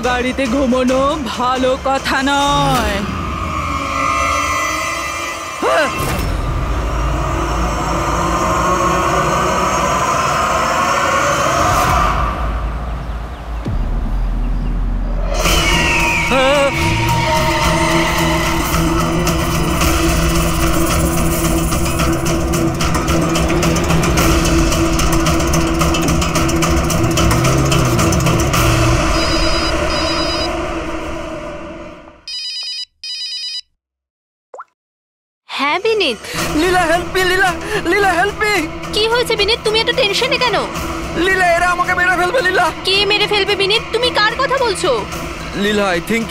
গাড়িতে ঘুমানো ভালো কথা নয়। হ্যাঁ বিনীত। লীলা হেল্প মি, লীলা হেল্প মি। কি হয়েছে বিনীত, তুমি এত টেনশনে কেন? লীলা এরা আমাকে মেরে ফেলবে। লীলা কে মেরে ফেলবে বিনীত? তুমি কার কথা বলছো? লীলা আই থিংক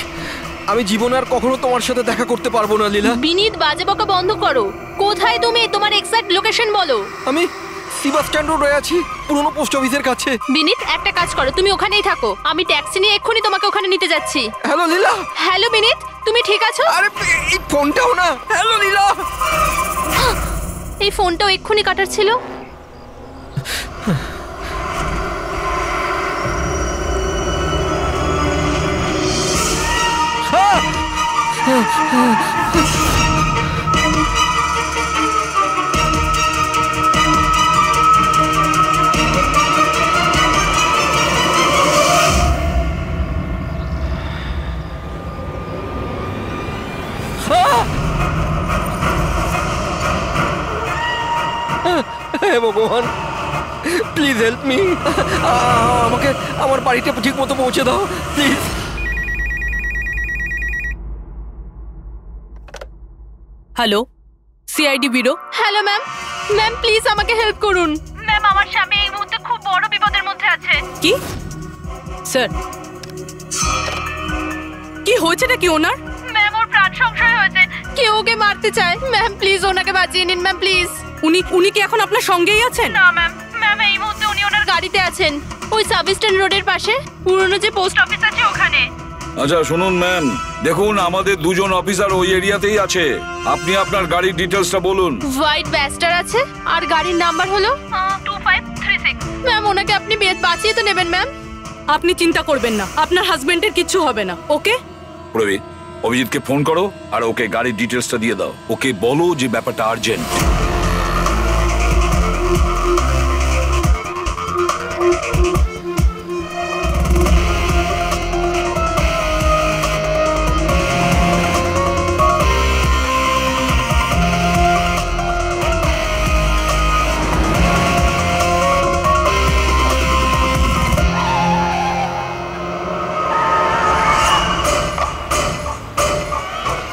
আমি জীবনে আর কখনো তোমার সাথে দেখা করতে পারবো না। লীলা বিনীত বাজে বকা বন্ধ করো। কোথায় তুমি? তোমার এক্সাক্ট লোকেশন বলো। আমি সিবাস স্ট্যান্ড রোডে আছি, পুরনো পোস্ট অফিসের কাছে। বিনীত একটা কাজ করো, তুমি ওখানেই থাকো, আমি ট্যাক্সি নিয়ে এক্ষুনি তোমাকে ওখানে নিতে যাচ্ছি। হ্যালো লীলা। হ্যালো বিনীত, তুমি ঠিক আছো? আরে এই ফোনটাও না। হ্যালো লীলা। এই ফোনটাও এক্ষুনি কাটার ছিল। হে ভগবান, প্লিজ হেল্প মি। আমাকে আমার বাড়িতে ঠিক মতো পৌঁছে দাও please. Hello, CID bureau. Hello ma'am. Ma'am please আমাকে হেল্প করুন। ম্যাম আমার স্বামী এই মুহূর্তে খুব বড় বিপদের মধ্যে আছে। কি স্যার, কি হয়েছে নাকি ওনার? ম্যাম ওর প্রাণ সংশয় হয়েছে, কেউ ওকে মারতে চায়। ম্যাম প্লিজ ওনাকে বাঁচিয়ে নিন ম্যাম প্লিজ। উনি কি এখন আপনার সঙ্গেই আছেন? না ম্যাম, ম্যাম এই মুহূর্তে উনি ওনার গাড়িতে আছেন, ওই সার্ভিস স্ট্যান্ড রোডের পাশে পুরনো যে পোস্ট অফিস আছে ওখানে। আচ্ছা শুনুন ম্যাম, দেখুন আমাদের দুজন অফিসার ওই এরিয়াতেই আছে। আপনি আপনার গাড়ির ডিটেলসটা বলুন। হোয়াইট ব্যাস্টার আছে আর গাড়ির নাম্বার হলো 2536। ম্যাম ওনাকে আপনি বাঁচিয়ে তো নেবেন ম্যাম। আপনি চিন্তা করবেন না, আপনার হাজবেন্ডের কিচ্ছু হবে না। ওকে প্রবীর, অভিজিৎকে ফোন করো আর ওকে গাড়ির ডিটেলসটা দিয়ে দাও। ওকে বলো যে ব্যাপারটা আর্জেন্ট।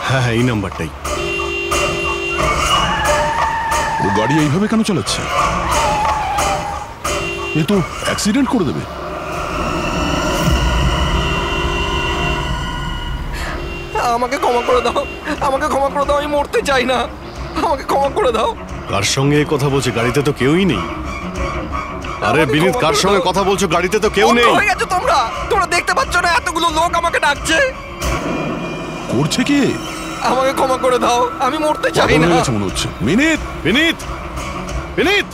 হ্যাঁ, এই নাম্বারটাই। ও গাড়ি এইভাবে কেন চালাচ্ছে? এ তো অ্যাক্সিডেন্ট করে দেবে। আমাকে ক্ষমা করে দাও, আমাকে ক্ষমা করে দাও, আমি মরতে চাই না, আমাকে ক্ষমা করে দাও। কার সঙ্গে কথা বলছে? গাড়িতে তো কেউই নেই। আরে বিনীত, কার সঙ্গে কথা বলছো? গাড়িতে তো কেউ নেই। হয়ে গেছে তোমরা দেখতে পাচ্ছ না এতগুলো লোক আমাকে ডাকছে? করছে কি? আমাকে ক্ষমা করে দাও, আমি মরতে চাই না। মনে হচ্ছে। বিনীত, বিনীত, বিনীত,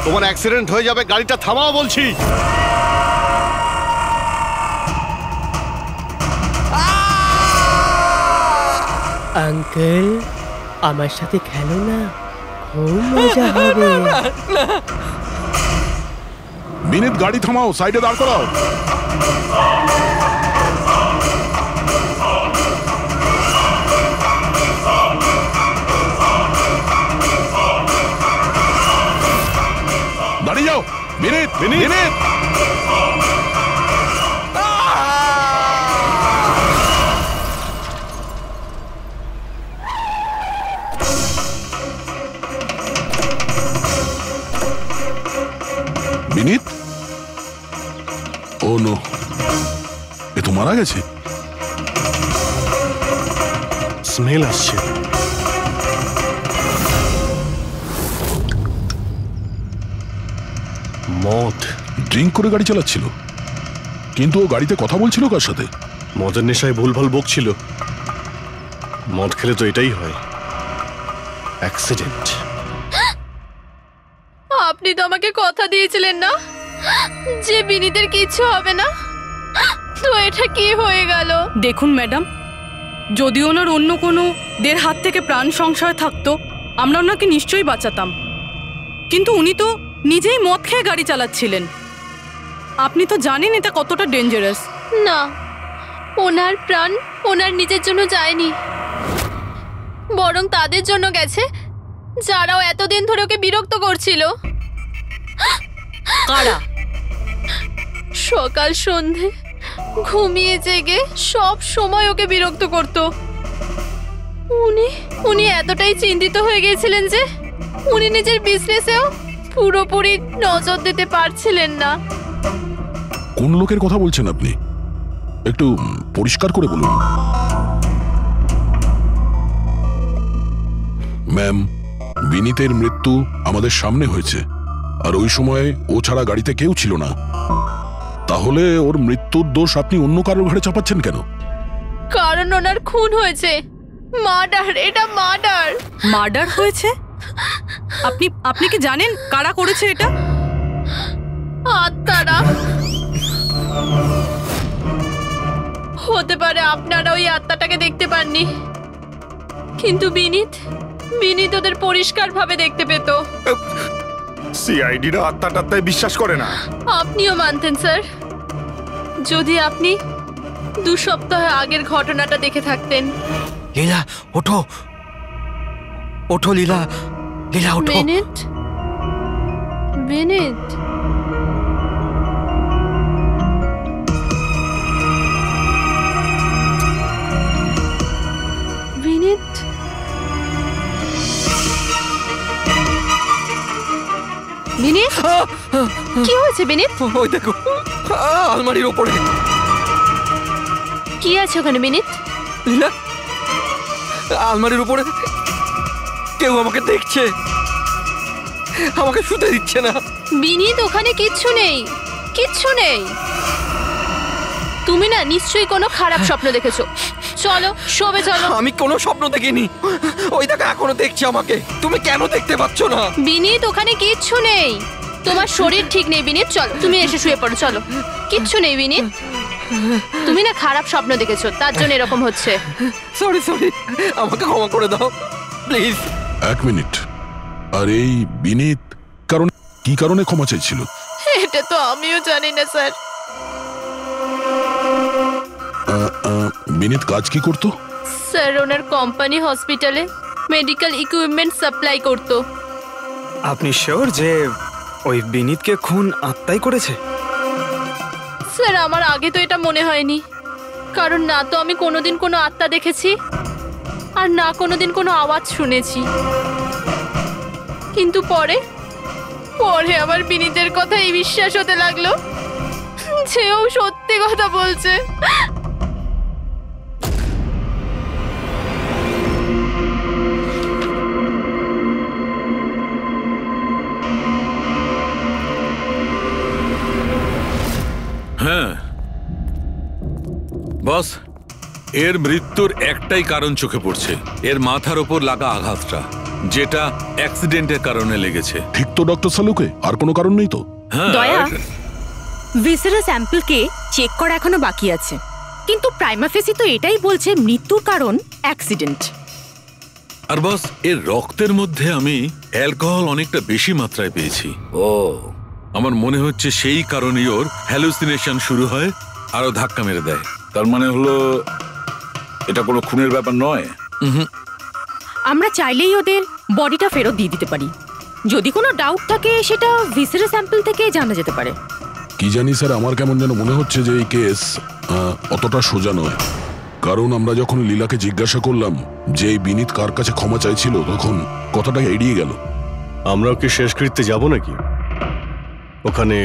তোমার অ্যাক্সিডেন্ট হয়ে যাবে, গাড়িটা থামাও বলছি। আঙ্কেল আমার সাথে খেলো না, খুব মজা হবে। বিনীত, গাড়ি থামাও, সাইডে দাঁড় করাও। দাঁড়িয়ে যাও বিনীত, বিনীত। বিনীত, ও নো, এ তো মারা গেছে। স্মেল আসছে। মদ। ড্রিঙ্ক করে গাড়ি চালাচ্ছিল, কিন্তু ও গাড়িতে কথা বলছিল কার সাথে? মদের নেশায় ভুলভাল বকছিল। মদ খেলে তো এটাই হয়, অ্যাক্সিডেন্ট। আপনি তো আমাকে কথা দিয়েছিলেন না যে বিনীতের কিচ্ছু হবে না। তো এটা কি হয়ে গেল? দেখুন ম্যাডাম, যদি ওনার অন্য কোনো দের হাত থেকে প্রাণ সংশয় থাকতো আমরা ওনাকে নিশ্চয়ই বাঁচাতাম, কিন্তু উনি তো নিজেই মদ খেয়ে গাড়ি চালাচ্ছিলেন। আপনি তো জানেন এটা কতটা ডেঞ্জারাস। না, ওনার প্রাণ ওনার নিজের জন্য যায়নি, বরং তাদের জন্য গেছে যারাও এতদিন ধরে ওকে বিরক্ত করছিল। কারা? সকাল সন্ধে ঘুমিয়ে জেগে সব সময় ওকে বিরক্ত করত। উনি এতটাই চিন্তিত হয়ে গিয়েছিলেন যে উনি নিজের বিজনেসেও পুরোপুরি নজর দিতে পারছিলেন না। কোন লোকের কথা বলছেন আপনি? একটু পরিষ্কার করে বলুন। ম্যাম, বিনীতের মৃত্যু আমাদের সামনে হয়েছে, আর ওই সময় ও ছাড়া গাড়িতে কেউ ছিল না। তাহলে ওর মৃত্যুর দোষ আপনি অন্য কারোর ঘাড়ে চাপাচ্ছেন কেন? কারণ ওনার খুন হয়েছে। মার্ডার, এটা মার্ডার। মার্ডার হয়েছে? আপনি কি জানেন কারা করেছে এটা? আত্মারা। হতে পারে আপনারা ওই আত্মাটাকে দেখতে পাননি, কিন্তু বিনীত ওদের পরিষ্কারভাবে দেখতে পেত। সিআইডিরা আত্মাটাত্মায় বিশ্বাস করে না। আপনিও মানতেন স্যার, যদি আপনি 2 সপ্তাহ আগের ঘটনাটা দেখে থাকতেন। লীলা ওঠো, ওঠো লীলা, লীলা ওঠো। বিনীত, বিনীত। বিনীত, বিনীত, কি হয়েছে বিনীত? ওই দেখো, আলমারির ওপরে। কি আছে ওখানে বিনীত? লীলা, আলমারির উপরে কেউ আমাকে দেখছে, আমাকে শুতে দিচ্ছে না। বিনীত, ওখানে কিচ্ছু নেই, কিচ্ছু নেই। তুমি না নিশ্চয়ই কোনো খারাপ স্বপ্ন দেখেছো। চলো শোবে চলো। আমি কোনো স্বপ্ন দেখিনি। ওই দেখো এখনো দেখছি আমাকে। তুমি কেন দেখতে পাচ্ছ না? বিনীত, ওখানে কিচ্ছু নেই। তোমার শরীর ঠিক নেই বিনীত, চলো তুমি এসে শুয়ে পড়ো। চলো, কিচ্ছু নেই বিনীত। তুমি না খারাপ স্বপ্ন দেখেছো, তার জন্য এরকম হচ্ছে। সরি, আমাকে ক্ষমা করে দাও প্লিজ। 1 মিনিট। আর এই বিনীত কি কারণে ক্ষমা চাইছিল? এটা তো আমিও জানি না স্যার। বিনীত কাজ কি করতো? স্যার, ওনার কোম্পানি হসপিটালে মেডিকেল ইকুইপমেন্ট সাপ্লাই করতো। আপনি শিওর যে ওই বিনীতকে খুন আত্মাই করেছে? স্যার, আমার আগে তো এটা মনে হয়নি, কারণ না তো আমি কোনোদিন কোনো আত্মা দেখেছি, আর না কোনোদিন কোনো আওয়াজ শুনেছি। কিন্তু পরে আমার বিনীতের কথাই বিশ্বাস হতে লাগলো যে ও সত্যি কথা বলছে। হ্যাঁ বস, এর মৃত্যুর একটাই কারণ চোখে পড়ছে, এর মাথার ওপর লাগা আঘাতটা, যেটা অ্যাক্সিডেন্টের কারণে লেগেছে। ঠিক তো ডক্টর সালুকে? আর কোনো কারণ নেই তো? হ্যাঁ, দয়া, ভিসারাল স্যাম্পলকে চেক করা এখনো বাকি আছে, কিন্তু প্রাইমা ফেসি তো এটাই বলছে মৃত্যুর কারণ অ্যাক্সিডেন্ট। আর বস, এর রক্তের মধ্যে আমি অ্যালকোহল অনেকটা বেশি মাত্রায় পেয়েছি। ও, আমার মনে হচ্ছে সেই কারণেই ওর হ্যালুসিনেশন শুরু হয়, আরো ধাক্কা মেরে দেয়। তার মানে হলো এটা কোনো খুনের ব্যাপার নয়। আমরা চাইলেই ওদের বডিটা ফেরত দিয়ে দিতে পারি। যদি কোনো ডাউট থাকে সেটা ভিসারাল স্যাম্পল থেকে জানা যেতে পারে। কি জানি স্যার, আমার কেমন যেন মনে হচ্ছে যে এই কেস অতটা সোজা নয়। কারণ আমরা যখন লীলাকে জিজ্ঞাসা করলাম যে এই বিনীত কার কাছে ক্ষমা চাইছিল, তখন কথাটা এড়িয়ে গেল। আমরাও কি শেষকৃত্যে যাব নাকি? ওখানে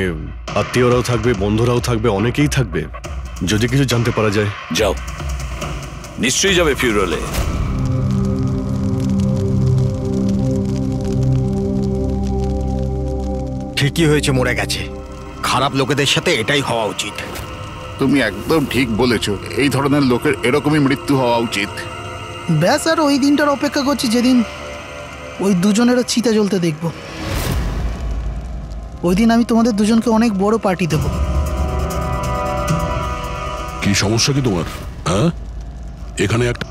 আত্মীয়রাও থাকবে, বন্ধুরাও থাকবে, অনেকেই থাকবে। যদি কিছু জানতে পারা যায়। যাও, নিশ্চয়ই যাবে ফিউরালে। ঠিকই হয়েছে, মরে গেছে। খারাপ লোকেদের সাথে এটাই হওয়া উচিত। তুমি একদম ঠিক বলেছো, এই ধরনের লোকের এরকমই মৃত্যু হওয়া উচিত। ব্যাস, আর ওই দিনটার অপেক্ষা করছি যেদিন ওই দুজনেরও চিতা জ্বলতে দেখব। ওই দিন আমি তোমাদের দুজনকে অনেক বড় পার্টি দেব। কি সমস্যা কি তোমার? হ্যাঁ, এখানে একটা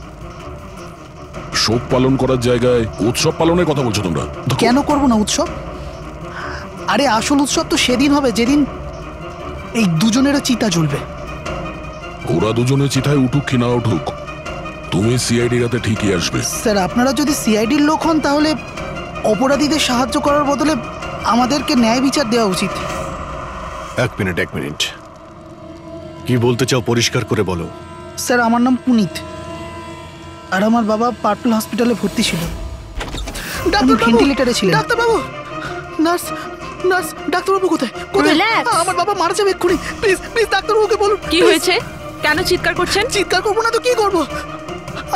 শোক পালন করার জায়গায় উৎসব পালনের কথা বলছো তোমরা? কেন করব না উৎসব? আরে আসল উৎসব তো সেদিন হবে যেদিন এই দুজনেরও চিতা জ্বলবে। ওরা দুজনে চিতায় উঠুক কি না উঠুক, তুমি সিআইডি রাতে ঠিকই আসবে। স্যার, আপনারা যদি সিআইডির লোক হন তাহলে অপরাধীদের সাহায্য করার বদলে আমাদেরকে ন্যায় বিচার দেওয়া উচিত। এক মিনিট, কি বলতে চাও পরিষ্কার করে বলো। স্যার, আমার নাম পুনিত, আর আমার বাবা পার্পল হসপিটালে ভর্তি ছিল। ভেন্টিলেটরে ছিলেন। ডাক্তারবাবু, নার্স, ডাক্তারবাবু কোথায়? আমার বাবা মারা যাবে এক্ষুনি। প্লিজ ডাক্তারবাবুকে বলুন। কি হয়েছে? কেন চিৎকার করছেন? চিৎকার করবো না তো কি করবো?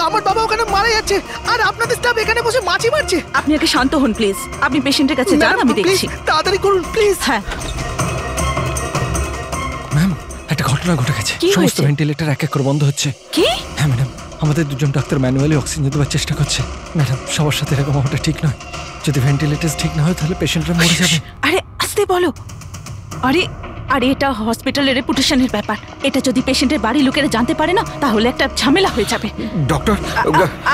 আমার বাবা ওখানে মারা যাচ্ছে আর আপনাদের স্টাফ এখানে বসে মাছি মারছে। আপনি আগে শান্ত হন প্লিজ। আপনি পেশেন্টের কাছে যান, আমি দেখছি। তাড়াতাড়ি করুন প্লিজ। হ্যাঁ ম্যাম, একটা ঘটনা ঘটে গেছে। সমস্ত ভেন্টিলেটর এক এক করে বন্ধ হচ্ছে। কি? হ্যাঁ ম্যাডাম, আমাদের দুজন ডাক্তার ম্যানুয়ালি অক্সিজেন দেওয়ার চেষ্টা করছে। ম্যাডাম, সবার সাথে এরকম হওয়াটা ঠিক নয়। যদি ভেন্টিলেটর ঠিক না হয় তাহলে পেশেন্টরা মরে যাবে। আরে আস্তে বলো। আরে এটা হসপিটালের রেপুটেশনের ব্যাপার। এটা যদি পেশেন্টের বাড়ির লোকেরা জানতে পারে না তাহলে একটা ঝামেলা হয়ে যাবে। ডক্টর,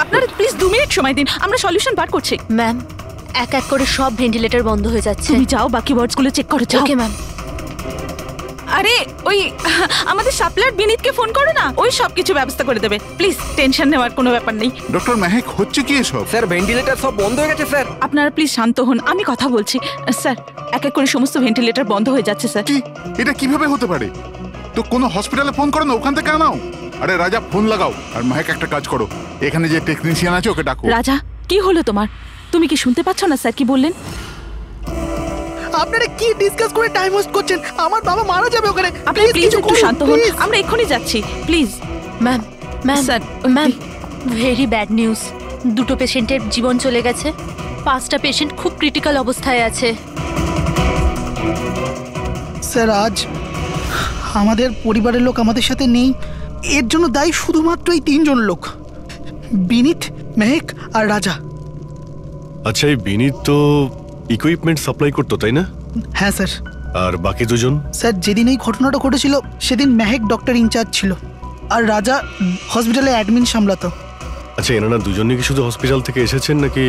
আপনারা প্লিজ 2 মিনিট সময় দিন, আমরা সলিউশন বার করছি। ম্যাম, এক এক করে সব ভেন্টিলেটর বন্ধ হয়ে যাচ্ছে। তুমি যাও বাকি ওয়ার্ডসগুলো চেক করো। যাও। Okay ma'am. আরে ওই আমাদের সাপ্লায়ার বিনীতকে ফোন করো না, ওই সব কিছু ব্যবস্থা করে দেবে। প্লিজ টেনশন নেওয়ার কোনো ব্যাপার নেই। ডক্টর মেহেক, হচ্ছে কি এসব? স্যার, ভেন্টিলেটর সব বন্ধ হয়ে গেছে স্যার। আপনারা প্লিজ শান্ত হন, আমি কথা বলছি। স্যার, এক এক করে সমস্ত ভেন্টিলেটর বন্ধ হয়ে যাচ্ছে স্যার। কি? এটা কিভাবে হতে পারে? তো কোনো হসপিটালে ফোন করো না, ওখান থেকে আনাও। আরে রাজা, ফোন লাগাও। আর মেহেক, একটা কাজ করো, এখানে যে টেকনিশিয়ান আছে ওকে ডাকো। রাজা, কি হলো তোমার? তুমি কি শুনতে পাচ্ছ না স্যার কি বললেন? আপনারা কি ডিসকাস করে টাইম ওয়েস্ট করছেন? আমার বাবা মারা যাবে ওখানে। আপনি প্লিজ একটু শান্ত হন, আমরা এক্ষুনি যাচ্ছি। Please ma'am, sir. Ma'am, very bad news. 2টো পেশেন্টের জীবন চলে গেছে। 5টা পেশেন্ট খুব ক্রিটিক্যাল অবস্থায় আছে। স্যার, আজ আমাদের পরিবারের লোক আমাদের সাথে নেই। এর জন্য দায়ী শুধুমাত্র এই 3 জন লোক, বিনীত, মেহেক আর রাজা। আচ্ছা, এই বিনীত তো ইকুইপমেন্ট সাপ্লাই করতো, তাই না? হ্যাঁ স্যার। আর বাকি দুজন? স্যার, যেদিন এই ঘটনাটা ঘটেছিল সেদিন মেহেক ডক্টর ইনচার্জ ছিল আর রাজা হসপিটালে অ্যাডমিন সামলাতো। আচ্ছা, এনারা দুজনে কি শুধু হসপিটাল থেকে এসেছেন নাকি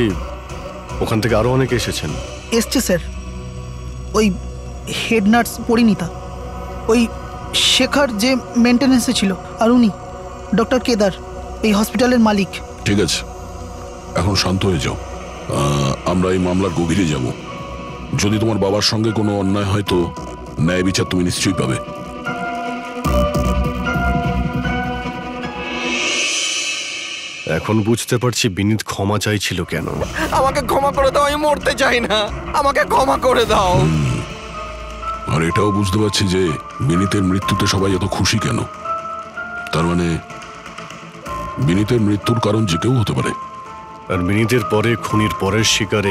ওখান থেকে আরো অনেকে এসেছেন? এসছে স্যার, ওই হেড নার্স পরিণীতা, ওই শেখর যে মেনটেন্যান্সে ছিল, আর উনি ডক্টর কেদার, এই হসপিটালের মালিক। ঠিক আছে, এখন শান্ত হয়ে যাও। আমরা এই মামলার গভীরে যাব। যদি তোমার বাবার সঙ্গে কোনো অন্যায় হয় তো ন্যায় বিচার তুমি নিশ্চয়ই পাবে। এখন বুঝতে পারছি বিনীত ক্ষমা চাইছিল কেন। আমাকে ক্ষমা করে দাও, আমি মরতে চাই না। আমাকে ক্ষমা করে দাও। আর এটাও বুঝতে পারছি যে বিনীতের মৃত্যুতে সবাই এত খুশি কেন। তার মানে বিনীতের মৃত্যুর কারণ যে কেউ হতে পারে। আর বিনীতের পরে খুনির পরের শিকার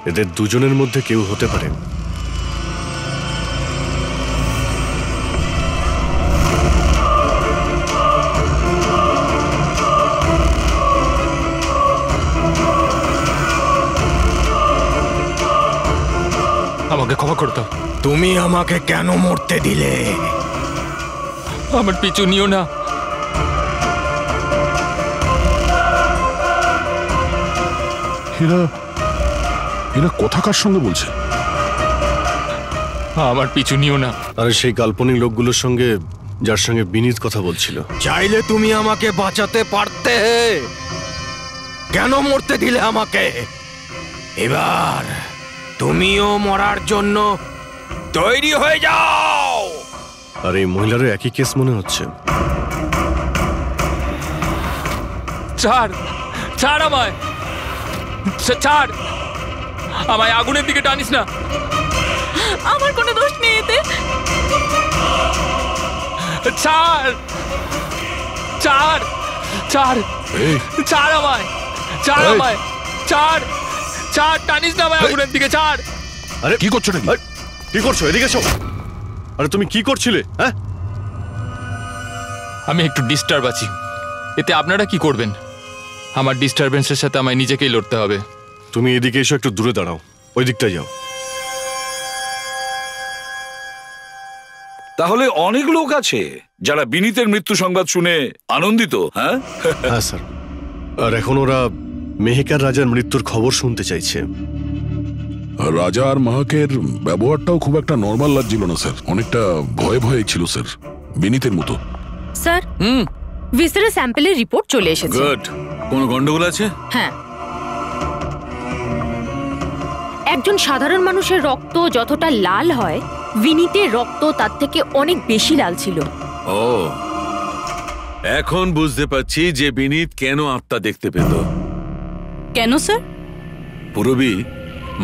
এদের দুজনের মধ্যে কেউ হতে পারে। আমাকে ক্ষমা করে দাও। তুমি আমাকে কেন মরতে দিলে? আমার পিছু নিও না। এরা কথা কার সঙ্গে বলছে? আমার পিছু নিও না। আরে সেই কাল্পনিক লোকগুলোর সঙ্গে যার সঙ্গে বিনীত কথা বলছিল। চাইলে তুমি আমাকে বাঁচাতে পারতে, কেন মরতে দিলে আমাকে? এবার তুমিও মরার জন্য তৈরি হয়ে যাও। আর এই মহিলারও একই কেস মনে হচ্ছে। ছাড়, ছাড় আমায়, ছাড় আমায়, আগুনের দিকে টানিস না। আমার কোনো দোষ নেই এতে। ছাড়, ছাড়, ছাড়, ছাড় আমায়, ছাড় আমায়, ছাড়, ছাড়, টানিস না আমায় আগুনের দিকে, ছাড়। আরে কি করছো নাকি? কি করছো? এদিকে এসো। আরে তুমি কি করছিলে? হ্যাঁ, আমি একটু ডিস্টার্ব আছি, এতে আপনারা কি করবেন? আমার ডিস্টারবেন্সের সাথে আমায় নিজেকেই লড়তে হবে। তুমি এদিকে এসো, একটু দূরে দাঁড়াও, ওই দিকটায় যাও। তাহলে অনেক লোক আছে। যারা বিনীতের মৃত্যু সংবাদ শুনে আনন্দিত। হ্যাঁ হ্যাঁ স্যার, আর এখন ওরা মেহেকার রাজার মৃত্যুর খবর শুনতে চাইছে। রাজা আর মাহাকের ব্যবহারটাও খুব একটা নর্মাল লাগছিল না স্যার, অনেকটা ভয়ে ভয়ে ছিল স্যার, বিনীতের মতো। স্যার ভিসেরা স্যাম্পলের রিপোর্ট চলে এসেছে। গুড। কোনো গন্ডগোল আছে? হ্যাঁ, একজন সাধারণ মানুষের রক্ত যতটা লাল হয়, বিনীতের রক্ত তার থেকে অনেক বেশি লাল ছিল। ও, এখন বুঝতে পারছি যে বিনীত কেন আত্মা দেখতে পেত। কেন স্যার? পুরবী,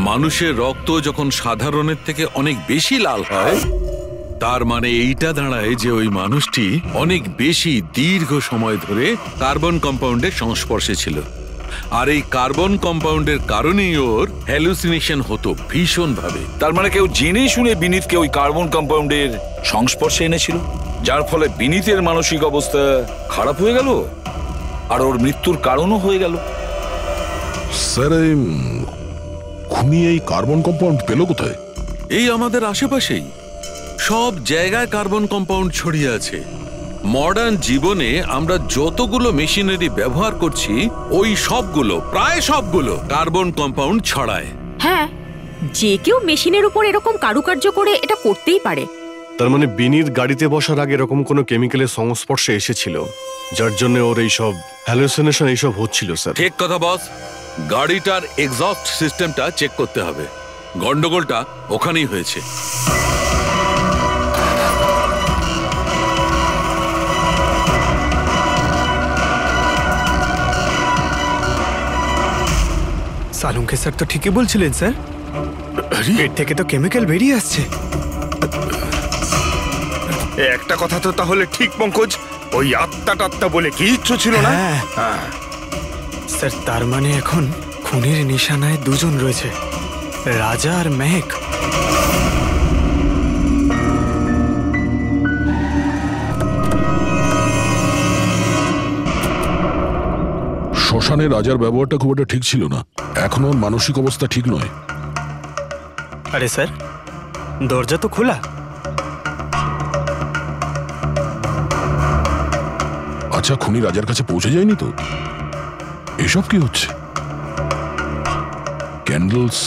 মানুষের রক্ত যখন সাধারণের থেকে অনেক বেশি লাল হয়, তার মানে এইটা দাঁড়ায় যে ওই মানুষটি অনেক বেশি দীর্ঘ সময় ধরে কার্বন কম্পাউন্ডের সংস্পর্শে ছিল, আর এই কার্বন কম্পাউন্ডের কারণেই ওর হ্যালুসিনেশন হতো ভীষণ ভাবে। তার মানে কেউ জেনে শুনে বিনীতকে ওই কার্বন কম্পাউন্ডের সংস্পর্শে এনেছিল, যার ফলে বিনীতের মানসিক অবস্থা খারাপ হয়ে গেল আর ওর মৃত্যুর কারণও হয়ে গেল। স্যার, খুনি এই কার্বন কম্পাউন্ড পেল কোথায়? এই আমাদের আশেপাশেই সব জায়গায় কার্বন কম্পাউন্ড ছড়িয়ে আছে। মডার্ন জীবনে আমরা যতগুলো মেশিনারি ব্যবহার করছি, ওই সবগুলো, প্রায় সবগুলো কার্বন কম্পাউন্ড ছড়ায়। হ্যাঁ, যে কেউ মেশিনের উপর এরকম কারুকার্য করে এটা করতেই পারে। তার মানে বিনীত গাড়িতে বসার আগে এরকম কোনো কেমিক্যালের সংস্পর্শে এসেছিল, যার জন্য ওর এইসব হ্যালুসিনেশন এইসব হচ্ছিল। স্যার ঠিক কথা বস। গাড়িটার এক্সস্ট সিস্টেমটা চেক করতে হবে। গন্ডগোলটা ওখানেই হয়েছে। সালুঙ্কে স্যার তো ঠিকই বলছিলেন স্যার, পেট থেকে তো কেমিক্যাল বেরিয়ে আসছে। একটা কথা তো তাহলে ঠিক পঙ্কজ, ওই আত্মা বলে কিচ্ছু ছিল না। স্যার, তার মানে এখন খুনের নিশানায় দুজন রয়েছে, রাজা আর মেহেক। শ্মশানে রাজার ব্যবহারটা খুব একটা ঠিক ছিল না, এখনো ওর মানসিক অবস্থা ঠিক নয়। আরে স্যার, দরজা তো খোলা। আচ্ছা, খুনি রাজার কাছে পৌঁছে যায়নি তো? এসব কি হচ্ছে? ক্যান্ডেলস।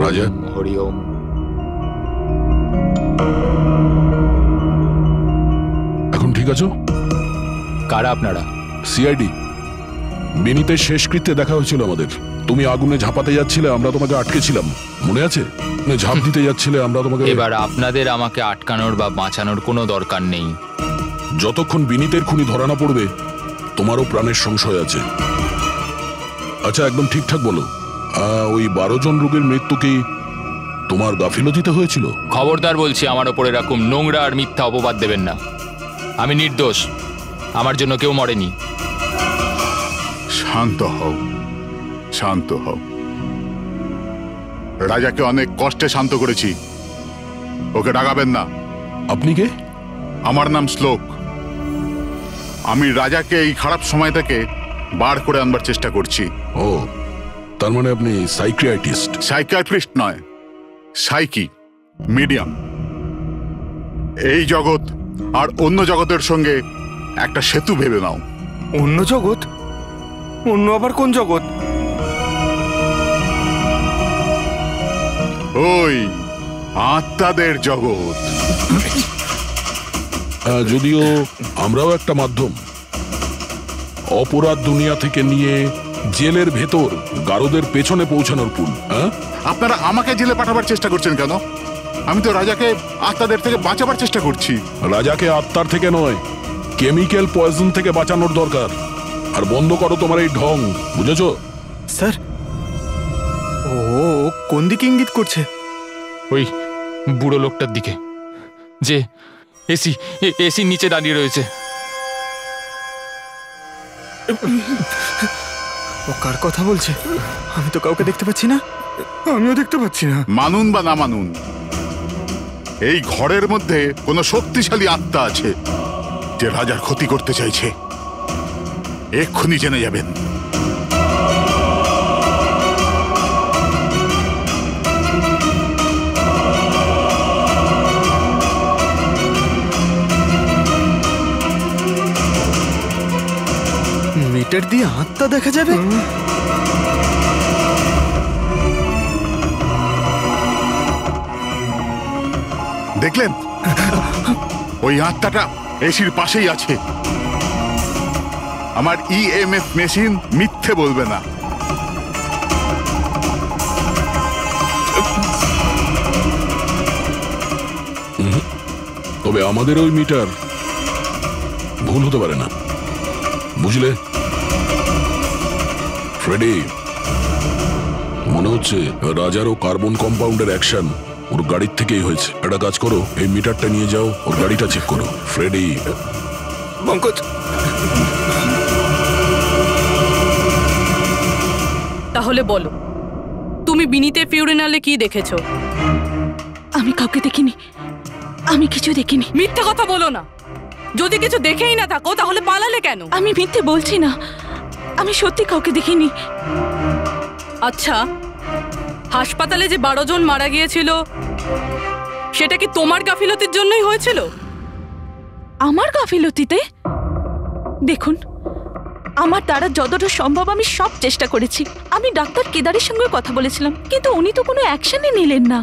রাজা, এখন ঠিক আছো? কারা আপনারা? সিআইডি। বিনীতের শেষকৃত্যে দেখা হয়েছিল আমাদের। তুমি আগুনে ঝাঁপাতে যাচ্ছিলে, আমরা তোমাকে আটকেছিলাম, মনে আছে? ঝাঁপ দিতে যাচ্ছিলে, আমরা তোমাকে। এবার আপনাদের আমাকে আটকানোর বা বাঁচানোর কোনো দরকার নেই। যতক্ষণ বিনীতের খুনি ধরা না পড়বে, তোমারও প্রাণের সংশয় আছে। আচ্ছা, একদম ঠিকঠাক বলো, ওই 12 জন রোগীর মৃত্যু কি তোমার গাফিলতিতে হয়েছিল? খবরদার বলছি, আমার ওপর এরকম নোংরা আর মিথ্যা অপবাদ দেবেন না। আমি নির্দোষ, আমার জন্য কেউ মরেনি। শান্ত হও, শান্ত হও। রাজাকে অনেক কষ্টে শান্ত করেছি, ওকে ডাকাবেন না। আপনি কে? আমার নাম শ্লোক। আমি রাজাকে এই খারাপ সময় থেকে বার করে আনবার চেষ্টা করছি। ও, তার মানে আপনি সাইকিয়াট্রিস্ট? সাইকিয়াট্রিস্ট নয়, সাইকি, মিডিয়াম। এই জগৎ আর অন্য জগতের সঙ্গে একটা সেতু ভেবে নাও। অন্য জগৎ? অন্য আবার কোন জগৎ? ওই আত্মাদের জগৎ। যদিও আমরাও একটা মাধ্যম, অপরাধ দুনিয়া থেকে নিয়ে জেলের ভেতর গারদের পেছনে পৌঁছানোর পুল। আপনারা আমাকে জেলে পাঠাবার চেষ্টা করছেন কেন? আমি তো রাজাকে আত্মাদের থেকে বাঁচাবার চেষ্টা করছি। রাজাকে আত্মার থেকে নয়, কেমিক্যাল পয়জন থেকে বাঁচানোর দরকার। আর বন্ধ করো তোমার এই ঢং, বুঝেছো? স্যার, ও কোন দিকে ইঙ্গিত করছে? ওই বুড়ো লোকটার দিকে, যে এসি নিচে দাঁড়িয়ে রয়েছে। ও কার কথা বলছে? আমি তো কাউকে দেখতে পাচ্ছি না। আমিও দেখতে পাচ্ছি না। মানুন বা না মানুন, এই ঘরের মধ্যে কোনো শক্তিশালী আত্মা আছে যে রাজার ক্ষতি করতে চাইছে। এক্ষুনি জেনে যাবেন। মিটার দিয়ে আত্মা দেখা যাবে? দেখলেন, ওই আত্মাটা এসির পাশেই আছে। আমার ইএমএফ মেশিন মিথ্যে বলবে না। তবে আমাদের ওই মিটার ভুল হতে পারে না, বুঝলে ফ্রেডি? মনে হচ্ছে রাজারও কার্বন কম্পাউন্ডের অ্যাকশন ওর গাড়ির থেকেই হয়েছে। একটা কাজ করো, এই মিটারটা নিয়ে যাও, ওর গাড়িটা চেক করো। ফ্রেডি। পঙ্কজ, তাহলে বলো, তুমি বিনীতের ফিউরিনালে কি দেখেছো? আমি কাউকে দেখিনি, আমি কিছু দেখিনি। মিথ্যা কথা বলো না। যদি কিছু দেখেই না থাকো তাহলে পালালে কেন? আমি মিথ্যে বলছি না, আমি সত্যি কাউকে দেখিনি। আচ্ছা, হাসপাতালে যে 12 জন মারা গিয়েছিল সেটা কি তোমার গাফিলতির জন্যই হয়েছিল? আমার গাফিলতিতে? দেখুন, আমার দ্বারা যতটা সম্ভব আমি সব চেষ্টা করেছি। আমি ডাক্তার কেদারের সঙ্গে কথা বলেছিলাম, কিন্তু উনি তো কোনো অ্যাকশনই নিলেন না।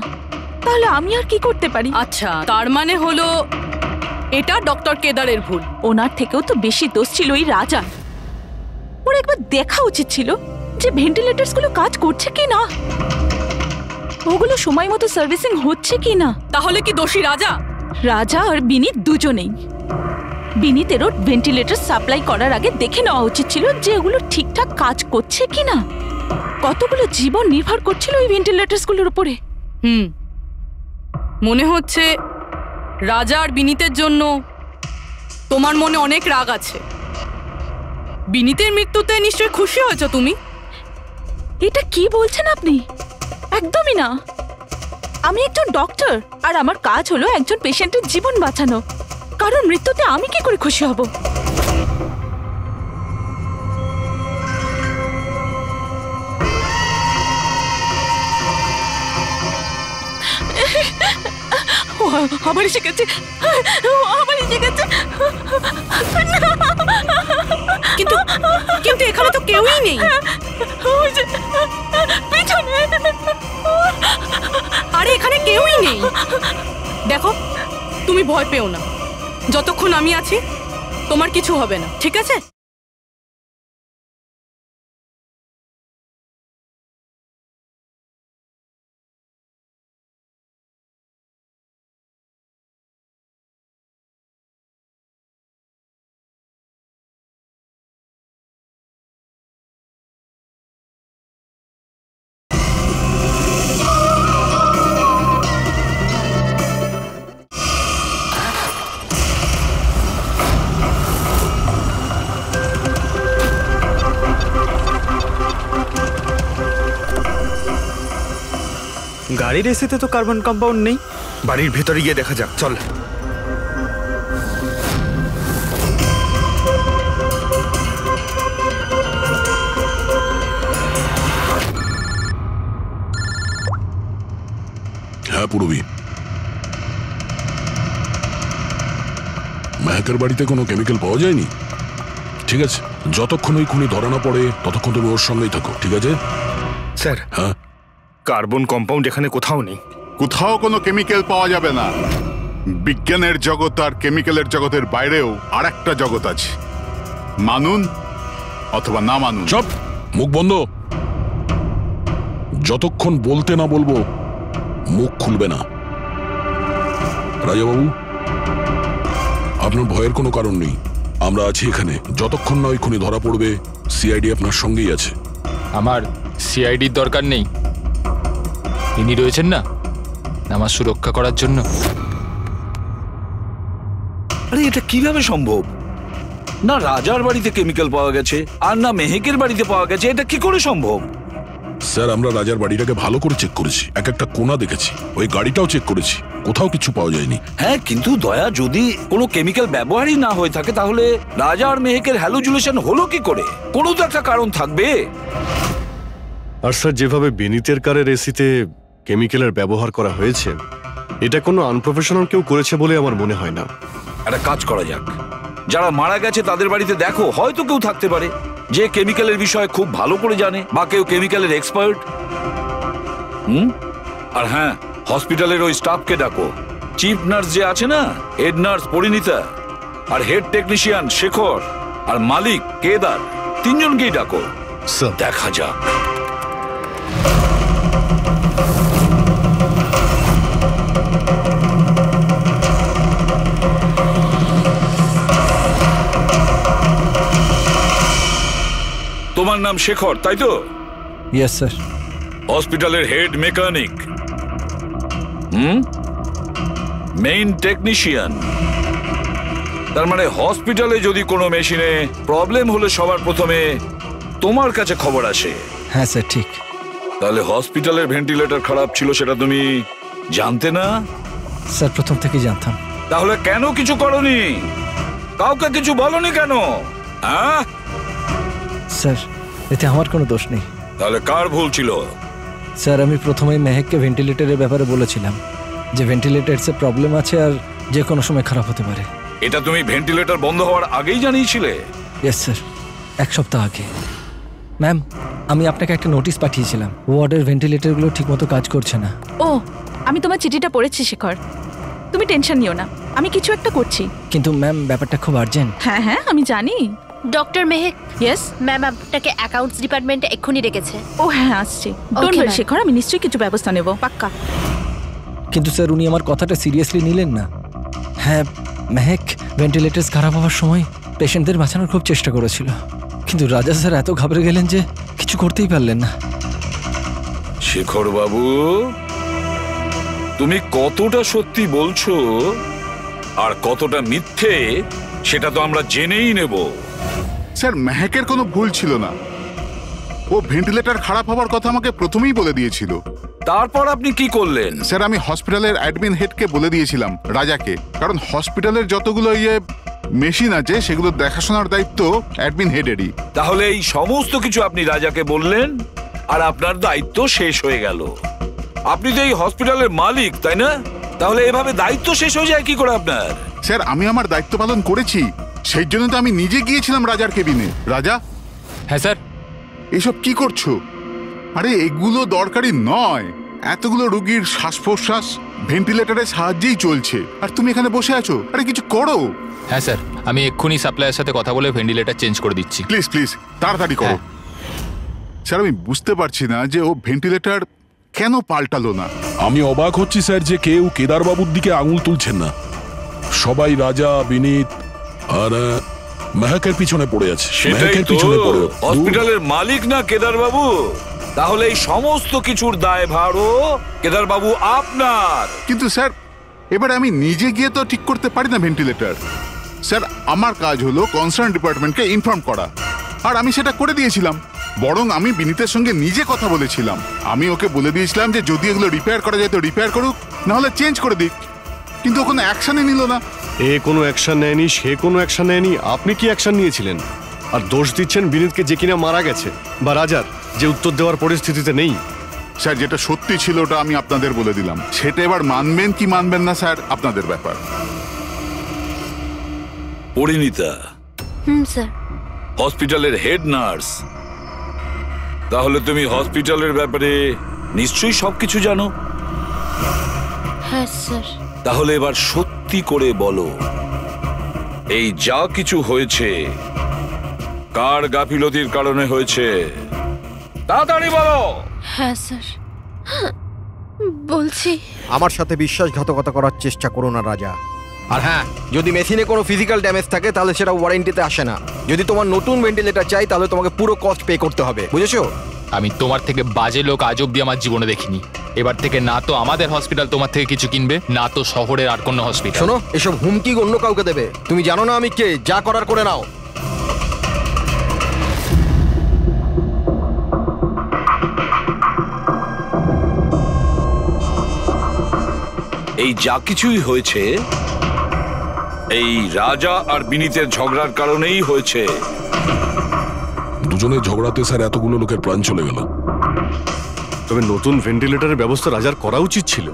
তাহলে আমি আর কি করতে পারি? আচ্ছা, তার মানে হলো এটা ডক্টর কেদারের ভুল। ওনার থেকেও তো বেশি দোষ ছিল ওই রাজা। ওর একবার দেখা উচিত ছিল যে ভেন্টিলেটরস গুলো কাজ করছে কি না, ওগুলো সময় মতো সার্ভিসিং হচ্ছে কি না। তাহলে কি দোষী রাজা? রাজা আর বিনীত দুজনেই। বিনীতেরও ভেন্টিলেটর সাপ্লাই করার আগে দেখে নেওয়া উচিত ছিল যে ওগুলো ঠিকঠাক কাজ করছে কি না। কতগুলো জীবন নির্ভর করছিল ওই ভেন্টিলেটরস গুলোর উপরে। মনে হচ্ছে রাজা আর বিনীতের জন্য তোমার মনে অনেক রাগ আছে। বিনীতের মৃত্যুতে নিশ্চয়ই খুশি হয়েছো তুমি। এটা কি বলছেন আপনি? একদমই না। আমি একজন ডক্টর, আর আমার কাজ হলো একজন পেশেন্টের জীবন বাঁচানো। কারণ মৃত্যুতে আমি কি করে খুশি হব? আবার এসে গেছে, আবার এসে গেছে। কিন্তু কিন্তু এখানে তো কেউই নেই। আরে এখানে কেউই নেই। দেখো, তুমি ভয় পেও না। যতক্ষণ আমি আছি তোমার কিছু হবে না, ঠিক আছে? গাড়ির এসিতে তো কার্বন কম্পাউন্ড নেই। বাড়ির ভেতরে গিয়ে দেখা যাক, চল। হ্যাঁ পূরবী, মেহেকের বাড়িতে কোনো কেমিক্যাল পাওয়া যায়নি? ঠিক আছে, যতক্ষণ ওই খুনি ধরা না পড়ে ততক্ষণ তুমি ওর সঙ্গেই থাকো, ঠিক আছে? স্যার, হ্যাঁ, কার্বন কম্পাউন্ড এখানে কোথাও নেই। কোথাও কোনো কেমিক্যাল পাওয়া যাবে না। বিজ্ঞানের জগৎ আর কেমিক্যালের জগতের বাইরেও আর একটা জগৎ আছে। মানুন অথবা না মানুন। চুপ, মুখ বন্ধ। যতক্ষণ বলতে না বলবো মুখ খুলবে না। রাজাবাবু, আপনার ভয়ের কোনো কারণ নেই। আমরা আছি এখানে। যতক্ষণ না ওই খুনি ধরা পড়বে সিআইডি আপনার সঙ্গেই আছে। আমার সিআইডির দরকার নেই। ইনি রয়েছেন না আমার সুরক্ষা করার জন্য। আরে এটা কিভাবে সম্ভব? না রাজার বাড়িতে কেমিক্যাল পাওয়া গেছে আর না মেহেকের বাড়িতে পাওয়া গেছে। এটা কি করে সম্ভব? স্যার, আমরা রাজার বাড়িটাকে ভালো করে চেক করেছি, এক একটা কোণা দেখেছি, ওই গাড়িটাও চেক করেছি। কোথাও কিছু পাওয়া যায়নি। হ্যাঁ, কিন্তু দয়া, যদি কোনো কেমিক্যাল ব্যবহারই না হয়ে থাকে তাহলে রাজা আর মেহেকের হ্যালুজিনেশন হলো কি করে? কোনো তো একটা কারণ থাকবে। আর স্যার, যেভাবে বিনীতের কারের এসিতে কেমিক্যালের ব্যবহার করা হয়েছে, এটা কোনো আনপ্রফেশনাল কেউ করেছে বলে আমার মনে হয় না। একটা কাজ করা যাক, যারা মারা গেছে তাদের বাড়িতে দেখো, হয়তো কেউ থাকতে পারে যে কেমিক্যালের বিষয়ে খুব ভালো করে জানে, বা কেউ কেমিক্যালের এক্সপার্ট। আর হ্যাঁ, হসপিটালের ওই স্টাফকে ডাকো। চিফ নার্স যে আছে না, হেড নার্স পরিণীতা, আর হেড টেকনিশিয়ান শেখর, আর মালিক কেদার, তিনজনকেই ডাকো। দেখা যাক। তোমার নাম শেখর, তাই তো? Yes sir. হসপিটালের হেড মেকানিক, মেইন টেকনিশিয়ান। তার মানে হসপিটালে যদি কোনো মেশিনে প্রবলেম হলে সবার প্রথমে তোমার কাছে খবর আসে। হ্যাঁ স্যার, ঠিক। তাহলে হসপিটালের ভেন্টিলেটর খারাপ ছিল সেটা তুমি জানতে না? স্যার, প্রথম থেকেই জানতাম। তাহলে কেন কিছু করনি? কাউকে কিছু বলনি কেন? হ্যাঁ স্যার, এতে আমার কোনো দোষ নেই। তাহলে কার ভুল ছিল? স্যার, আমি প্রথমেই মেহেককে ভেন্টিলেটরের ব্যাপারে বলেছিলাম যে ভেন্টিলেটরসে প্রবলেম আছে আর যে কোনো সময় খারাপ হতে পারে। এটা তুমি ভেন্টিলেটর বন্ধ হওয়ার আগেই জানিয়েছিলে? ইয়েস স্যার, 1 সপ্তাহ আগে। ম্যাম, আমি আপনাকে একটা নোটিশ পাঠিয়েছিলাম, ওয়ার্ডের ভেন্টিলেটরগুলো ঠিকমতো কাজ করছে না। ও, আমি তোমার চিঠিটা পড়েছি শেখর, তুমি টেনশন নিও না, আমি কিছু একটা করছি। কিন্তু ম্যাম, ব্যাপারটা খুব আর্জেন্ট। হ্যাঁ হ্যাঁ, আমি জানি। ডক্টর মেহেক। ইয়েস ম্যাম, আপনাকে অ্যাকাউন্টস ডিপার্টমেন্টে এক্ষুনি রেখেছে। ও হ্যাঁ, আসছি। ডোন্ট ওয়ারি শেখর, আমি নিশ্চয়ই কিছু ব্যবস্থা নেব, পাক্কা। কিন্তু স্যার, উনি আমার কথাটা সিরিয়াসলি নিলেন না। হ্যাঁ, মেহেক ভেন্টিলেটরস খারাপ হওয়ার সময় পেশেন্টদের বাঁচানোর খুব চেষ্টা করেছিল, কিন্তু রাজা স্যার এত ঘাবড়ে গেলেন যে কিছু করতেই পারলেন না। শেখর বাবু, তুমি কতটা সত্যি বলছো আর কতটা মিথ্যে সেটা তো আমরা জেনেই নেব। স্যার, মেহেকের কোনো ভুল ছিল না। ও ভেন্টিলেটর খারাপ হওয়ার কথা আমাকে প্রথমেই বলে দিয়েছিল। তারপর আপনি কি করলেন? স্যার, আমি হসপিটালের অ্যাডমিন হেডকে বলে দিয়েছিলাম, রাজাকে, কারণ হসপিটালের যতগুলো মেশিন আছে সেগুলো দেখাশোনার দায়িত্ব অ্যাডমিন হেডেরই। তাহলে এই সমস্ত কিছু আপনি রাজাকে বললেন আর আপনার দায়িত্ব শেষ হয়ে গেল। আপনি তো এই হসপিটালের মালিক, তাই না? তাহলে এভাবে দায়িত্ব শেষ হয়ে যায় কি করে আপনার? স্যার, আমি আমার দায়িত্ব পালন করেছি, সেই জন্য তো আমি নিজে গিয়েছিলাম রাজার কেবিনে। রাজা। হ্যাঁ স্যার। এসব কি করছো? আরে এগুলো দরকারি নয়। এতগুলো রোগীর শ্বাস প্রশ্বাস ভেন্টিলেটরের সাহায্যেই চলছে, আর তুমি এখানে বসে আছো। আরে কিছু করো। হ্যাঁ স্যার, আমি এক্ষুনি সাপ্লাইয়ের সাথে কথা বলে ভেন্টিলেটর চেঞ্জ করে দিচ্ছি। প্লিজ প্লিজ তাড়াতাড়ি করো। স্যার, আমি বুঝতে পারছি না যে ও ভেন্টিলেটর কেন পাল্টালো না। আমি অবাক হচ্ছি স্যার যে কেউ কেদারবাবুর দিকে আঙুল তুলছেন না। সবাই রাজা, বিনীত আর মেহেকের পিছনে পড়ে আছে। সেটাই তো, হসপিটালের মালিক না কেদার বাবু? তাহলে এই সমস্ত কিছুর দায়ভারও কেদার বাবু আপনার। কিন্তু স্যার, এবার আমি নিজে গিয়ে তো ঠিক করতে পারি না ভেন্টিলেটর। স্যার, আমার কাজ হলো কনসার্ন ডিপার্টমেন্টকে ইনফর্ম করা, আর আমি সেটা করে দিয়েছিলাম। বরং আমি বিনীতের সঙ্গে নিজে কথা বলেছিলাম। আমি ওকে বলে দিয়েছিলাম যে যদি এগুলো রিপেয়ার করা যায় তো রিপেয়ার করুক, নাহলে চেঞ্জ করে দিক। কিন্তু ও কোনো অ্যাকশনই নিল না। এ কোনো অ্যাকশন নেয়নি, সে কোনো অ্যাকশন নেয়নি। আপনি কি অ্যাকশন নিয়েছিলেন? আর দোষ দিচ্ছেন বিনীতকে, যে কিনা মারা গেছে, বা রাজার, যে উত্তর দেওয়ার পরিস্থিতিতে নেই। স্যার, যেটা সত্যি ছিল ওটা আমি আপনাদের বলে দিলাম। সেটা এবার মানবেন কি মানবেন না স্যার, আপনাদের ব্যাপার। পরিণীতা স্যার। হসপিটালের হেড নার্স, তাহলে তুমি হসপিটালের ব্যাপারে নিশ্চয়ই সবকিছু জানো। হ্যাঁ স্যার। তাহলে এবার সত্যি করে বলো, এই যা কিছু হয়েছে কার গাফিলতির কারণে হয়েছে? তাড়াতাড়ি বলো। হ্যাঁ স্যার, বলছি। আমার সাথে বিশ্বাসঘাতকতা করার চেষ্টা করো না রাজা। আর হ্যাঁ, যদি মেশিনে কোনো ফিজিক্যাল ড্যামেজ থাকে তাহলে সেটা ওয়ারেন্টিতে আসে না। যদি তোমার নতুন ভেন্টিলেটর চাই তাহলে তোমাকে পুরো কস্ট পে করতে হবে, বুঝেছো? আমি তোমার থেকে বাজে লোক আজ অব্দি আমার জীবনে দেখিনি। এবার থেকে না তো আমাদের হসপিটাল তোমার থেকে কিছু কিনবে, না তো শহরের আর কোনো হসপিটাল। শোনো, এসব হুমকি অন্য কাউকে দেবে। তুমি জানো না আমি কে, যা করার করে নাও। এই যা কিছুই হয়েছে এই রাজা আর বিনীতের ঝগড়ার কারণেই হয়েছে। দুজনের ঝগড়াতে স্যার এতগুলো লোকের প্রাণ চলে গেল। তবে নতুন ভেন্টিলেটরের ব্যবস্থা রাজার করা উচিত ছিল।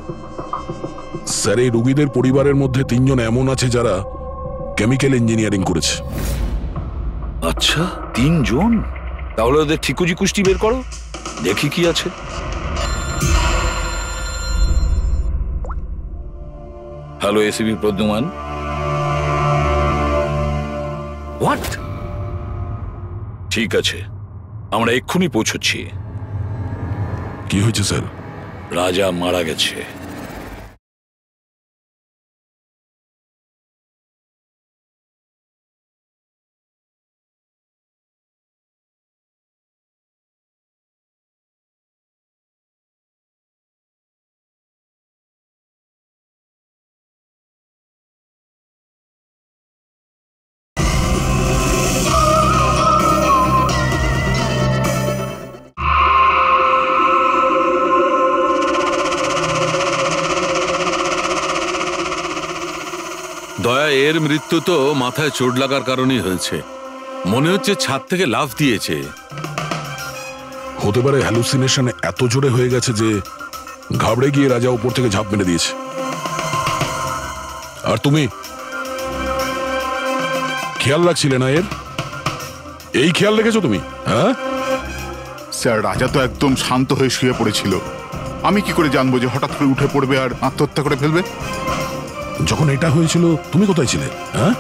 স্যার, এই রোগীদের পরিবারের মধ্যে 3 জন এমন আছে যারা কেমিক্যাল ইঞ্জিনিয়ারিং করেছে। আচ্ছা, 3 জন? তাহলে ওদের ঠিকুজি কুষ্টি বের করো, দেখি কি আছে। Hello ACP Pradyuman. হোয়াট? ঠিক আছে, আমরা এক্ষুনি পৌঁছচ্ছি। কি হয়েছে স্যার? রাজা মারা গেছে। দয়া, এর মৃত্যু তো মাথায় চোট লাগার কারণেই হয়েছে। মনে হচ্ছে ছাদ থেকে লাফ দিয়েছে। হতে পারে হ্যালুসিনেশন এত জোরে হয়ে গেছে যে ঘাবড়ে গিয়ে রাজা উপর থেকে ঝাঁপ মেরে দিয়েছে। আর তুমি খেয়াল রাখছিলে না এর? এই খেয়াল রেখেছো তুমি? হ্যাঁ স্যার, রাজা তো একদম শান্ত হয়ে শুয়ে পড়েছিল। আমি কি করে জানবো যে হঠাৎ করে উঠে পড়বে আর আত্মহত্যা করে ফেলবে? যখন এটা হয়েছিল তুমি কোথায় ছিলে? হ্যাঁ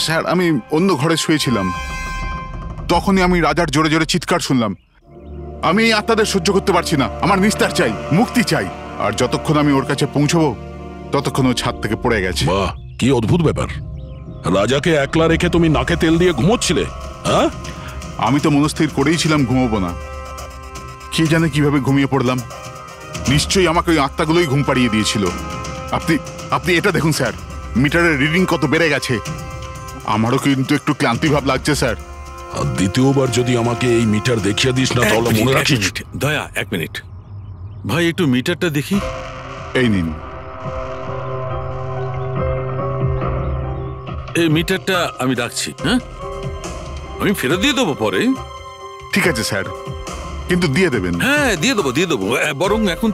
স্যার, আমি অন্য ঘরে শুয়েছিলাম। তখনই আমি রাজার জোরে জোরে চিৎকার শুনলাম। আমি এই আত্মাদের সহ্য করতে পারছি না, আমার নিস্তার চাই, মুক্তি চাই। আর যতক্ষণ আমি ওর কাছে পৌঁছবো ততক্ষণ ও ছাদ থেকে পড়ে গেছে। বাহ, কি অদ্ভুত ব্যাপার! রাজাকে একলা রেখে তুমি নাকে তেল দিয়ে ঘুমোচ্ছিলে? হ্যাঁ, আমি তো মনস্থির করেই ছিলাম ঘুমোবো না। কে জানে কিভাবে ঘুমিয়ে পড়লাম। নিশ্চয়ই আমাকে ওই আত্মাগুলোই ঘুম পাড়িয়ে দিয়েছিল। আপনি এটা দেখুন স্যার, মিটারের রিডিং কত বেড়ে গেছে। আমারও কিন্তু একটু ক্লান্তি ভাব লাগছে স্যার। আর দ্বিতীয়বার যদি আমাকে এই মিটার দেখিয়ে দিস না তাহলে মনে রাখিস। দয়া, 1 মিনিট ভাই, একটু মিটারটা দেখি। এই নিন। এই মিটারটা আমি রাখছি। হ্যাঁ, আমি ফেরত দিয়ে দেবো পরে। ঠিক আছে স্যার, কিন্তু দিয়ে দেবেন? হ্যাঁ, দিয়ে দেবো। বরং এখন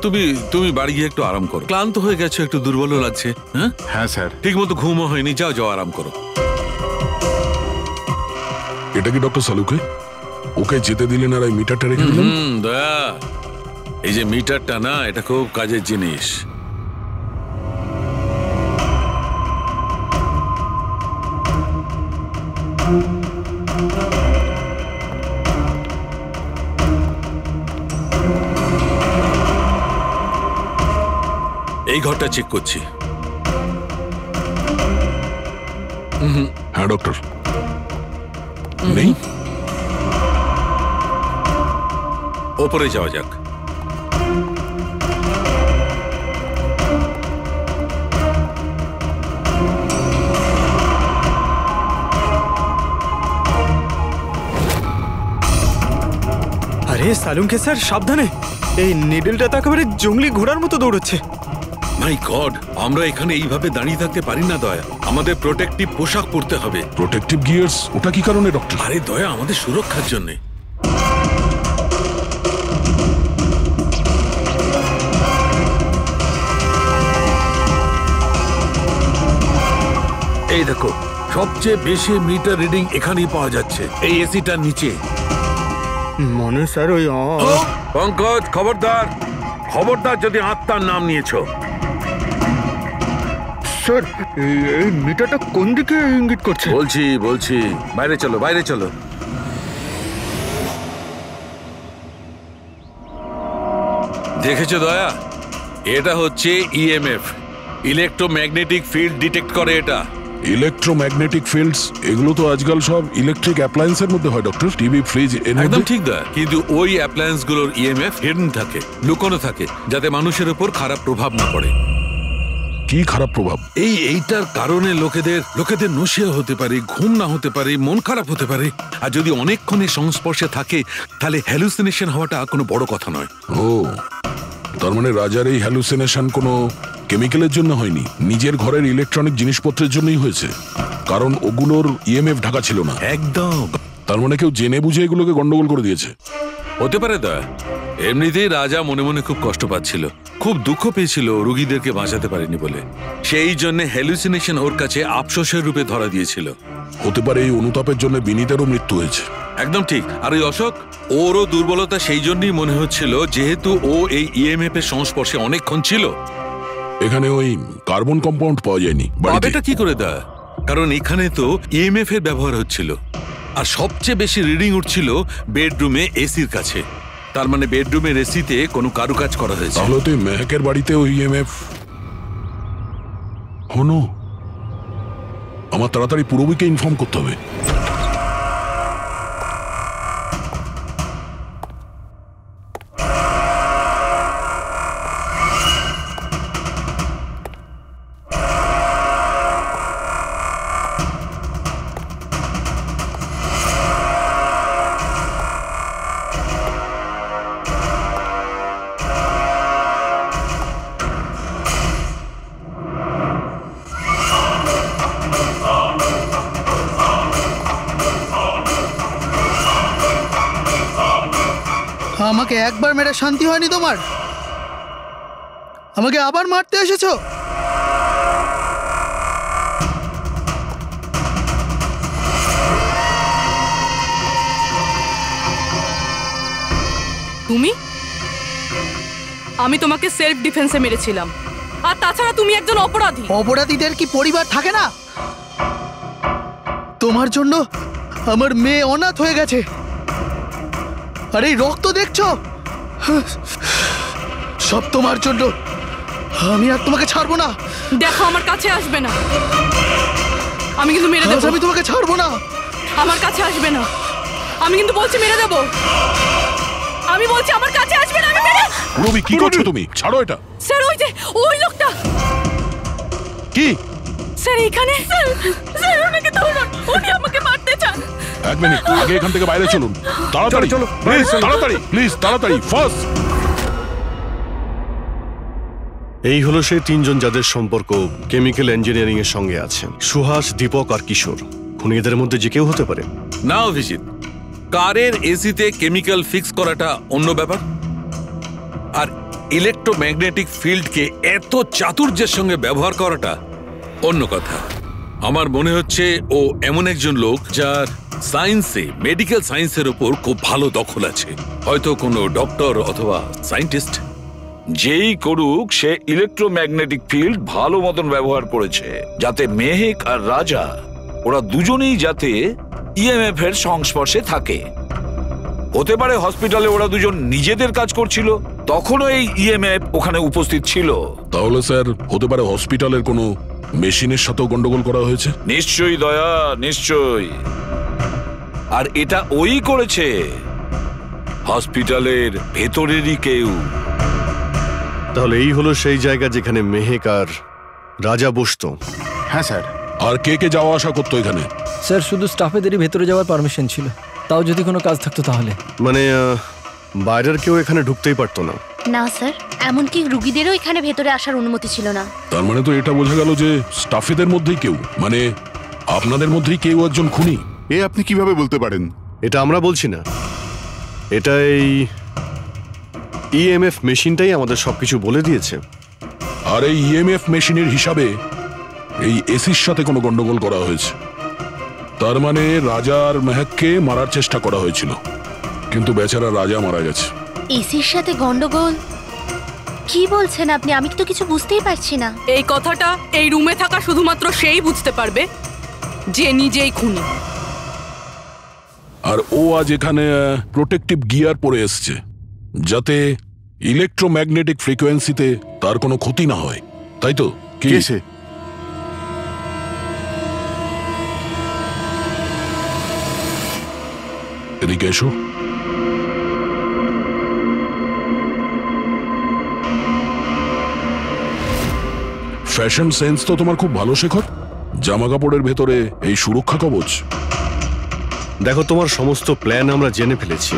তুমি বাড়ি গিয়ে একটু আরাম করো। ক্লান্ত হয়ে গেছে, একটু দুর্বল লাগছে। হ্যাঁ হ্যাঁ স্যার। ঠিক মতো ঘুমও হয়নি। যাও আরাম করো। এটা কি ডক্টর সালুকে? ওকে যেতে দিলেন আর এই মিটারটা রেখে দিলেন? দয়া, এই যে মিটারটা না, এটা খুব কাজের জিনিস। এই ঘরটা চেক করছি। হ্যাঁ ডক্টর, নেই। ওপরে যাওয়া যাক। আরে সালুঙ্কে স্যার, সাবধানে! এই নিডলটা তো একেবারে জঙ্গলি ঘোড়ার মতো দৌড়চ্ছে। মাই গড, আমরা এখানে এইভাবে দাঁড়িয়ে থাকতে পারি না দয়া। আমাদের প্রোটেক্টিভ পোশাক পরতে হবে। Protective gears? ওটা কি কারণে ডক্টর? আরে দয়া, আমাদের সুরক্ষার জন্য। এই দেখো, সবচেয়ে বেশি মিটার রিডিং এখানেই পাওয়া যাচ্ছে, এই এসিটার নিচে। মনে স্যার ওই পঙ্কজ, খবরদার যদি আত্মার নাম নিয়েছো। স্যার, এই মিটারটা কোন দিকে ইঙ্গিত করছে? বলছি, বাইরে চলো। দেখেছো দয়া, এটা হচ্ছে ইএমএফ, ইলেকট্রোম্যাগনেটিক ফিল্ড ডিটেক্ট করে এটা। ইলেকট্রোম্যাগনেটিক ফিল্ডস, এগুলো তো আজকাল সব ইলেকট্রিক অ্যাপ্লায়েন্সের মধ্যে হয় ডক্টর। টিভি, ফ্রিজ, একদম ঠিক দয়া। কিন্তু ওই অ্যাপ্লায়েন্স গুলোর ইএমএফ হিডেন থাকে, লুকোনো থাকে, যাতে মানুষের উপর খারাপ প্রভাব না পড়ে। কি খারাপ প্রভাব? এইটার কারণে লোকেদের নশিয়া হতে পারে, ঘুম না হতে পারে, মন খারাপ হতে পারে। আর যদি অনেকক্ষণের সংস্পর্শে থাকে তাহলে হ্যালুসিনেশন হওয়াটা কোনো বড় কথা নয়। ও, তার মানে রাজার এই হ্যালুসিনেশন কোনো কেমিক্যালের জন্য হয়নি, নিজের ঘরের ইলেকট্রনিক জিনিসপত্রের জন্যই হয়েছে, কারণ ওগুলোর ইএমএফ ঢাকা ছিল না। একদম। তার মানে কেউ জেনে বুঝে এগুলোকে গন্ডগোল করে দিয়েছে। হতে পারে দা। এমনিতেই রাজা মনে মনে খুব কষ্ট পাচ্ছিল, খুব দুঃখ পেয়েছিল রোগীদেরকে বাঁচাতে পারেনি বলে। সেই জন্য হ্যালুসিনেশন ওর কাছে আফসোসের রূপে ধরা দিয়েছিল। হতে পারে এই অনুতাপের জন্য বিনীতেরও মৃত্যু হয়েছে। একদম ঠিক। আর ওই অশোক, ওরও দুর্বলতা সেই জন্যই মনে হচ্ছিল, যেহেতু ও এই ইএমএফ এর সংস্পর্শে অনেকক্ষণ ছিল। এখানে ওই কার্বন কম্পাউন্ড পাওয়া যায়নি। এটা কি করে দা? কারণ এখানে তো ইএমএফ এর ব্যবহার হচ্ছিল, আর সবচেয়ে বেশি রিডিং উঠছিল বেডরুমে এসির কাছে। তার মানে বেডরুমের এসিতে কোনো কারুকাজ করা হয়েছে। তাহলে তো মেহেকের বাড়িতে ওই ইএমএফ হনো। আমার তাড়াতাড়ি পূরবীকে ইনফর্ম করতে হবে। আমাকে একবার মেরে শান্তি হয়নি তোমার? আমাকে আবার মারতে এসেছো? তুমি? আমি তোমাকে সেলফ ডিফেন্সে মেরেছিলাম, আর তাছাড়া তুমি একজন অপরাধী। অপরাধীদের কি পরিবার থাকে না? তোমার জন্য আমার মেয়ে অনাথ হয়ে গেছে, আর এই রক্ত দেখছো, সব তোমার জন্য। আমি আর তোমাকে ছাড়বো না। দেখো, আমার কাছে আসবে না, আমি কিন্তু মেরে দেবো। আমি তোমাকে ছাড়বো না। আমার কাছে আসবে না, আমি কিন্তু বলছি মেরে দেবো। আমি বলছি আমার কাছে আসবে না, আমি মেরে। রবি, কি করছো তুমি? ছাড়ো এটা। স্যার, ওই যে ওই লোকটা। কি? স্যার, এখানে। স্যার, ওনাকে ধরুন, উনি আমাকে মারতে চান। এক মিনিট, আগে এখান থেকে বাইরে চলুন। তাড়াতাড়ি চলো, প্লিজ তাড়াতাড়ি, প্লিজ তাড়াতাড়ি, ফাস্ট। এই হলো সেই তিনজন যাদের সম্পর্ক কেমিক্যাল ইঞ্জিনিয়ারিং এর সঙ্গে আছে। সুহাস, দীপক আর কিশোর। খুনিদের মধ্যে যে কেউ হতে পারে। না অভিজিৎ, কারের এসিতে কেমিক্যাল ফিক্স করাটা অন্য ব্যাপার, আর ইলেকট্রোম্যাগনেটিক ফিল্ডকে এত চাতুর্যের সঙ্গে ব্যবহার করাটা অন্য কথা। আমার মনে হচ্ছে ও এমন একজন লোক যার সায়েন্সে, মেডিকেল সায়েন্সের উপর খুব ভালো দখল আছে, হয়তো কোনো ডক্টর অথবা সায়েন্টিস্ট। যেই করুক, সে ইলেকট্রোম্যাগনেটিক ফিল্ড ভালো মতন ব্যবহার করেছে, যাতে মেহেক আর রাজা ওরা দুজনেই যাতে ইএমএফ এর সংস্পর্শে থাকে। হতে পারে হসপিটালে ওরা দুজন নিজেদের কাজ করছিল, তখনও এই ইএমএফ ওখানে উপস্থিত ছিল। তাহলে স্যার, হতে পারে হসপিটালের কোনো মেশিনের সাথেও গন্ডগোল করা হয়েছে। নিশ্চয়ই দয়া, নিশ্চয়ই। আর এটা ওই করেছে, হসপিটালের ভেতরেরই কেউ। তাহলে এই হলো সেই জায়গা যেখানে মেহেক আর রাজা বসতো। হ্যাঁ স্যার। আর কে কে যাওয়া আসা করতো এখানে? স্যার, শুধু স্টাফেদেরই ভেতরে যাওয়ার পারমিশন ছিল, তাও যদি কোনো কাজ থাকতো তাহলে। মানে বাইরের কেউ এখানে ঢুকতেই পারতো না? না স্যার, এমনকি রুগীদেরও এখানে ভেতরে আসার অনুমতি ছিল না। তার মানে তো এটা বোঝা গেল যে স্টাফেদের মধ্যেই কেউ, মানে আপনাদের মধ্যেই কেউ একজন খুনি। এ আপনি কিভাবে বলতে পারেন? এটা আমরা বলছি না, এটা এই ইএমএফ মেশিনটাই আমাদের সবকিছু বলে দিয়েছে। আর এই ইএমএফ মেশিনের হিসাবে এই এসির সাথে কোনো গন্ডগোল করা হয়েছে। তার মানে রাজা আর মেহেককে মারার চেষ্টা করা হয়েছিল, কিন্তু বেচারা রাজা মারা গেছে। এসির সাথে গন্ডগোল? কি বলছেন আপনি? আমি তো কিছু বুঝতেই পারছি না। এই কথাটা এই রুমে থাকা শুধুমাত্র সেই বুঝতে পারবে যে নিজেই খুনি। আর ও আজ এখানে প্রোটেক্টিভ গিয়ার পরে এসছে, যাতে ইলেকট্রোম্যাগনেটিক ফ্রিকোয়েন্সিতে তার কোনো ক্ষতি না হয়, তাই তো? কি সে? এদিকে এসো। ফ্যাশন সেন্স তো তোমার খুব ভালো, শেখর। জামা কাপড়ের ভেতরে এই সুরক্ষা কবচ। দেখো, তোমার সমস্ত প্ল্যান আমরা জেনে ফেলেছি,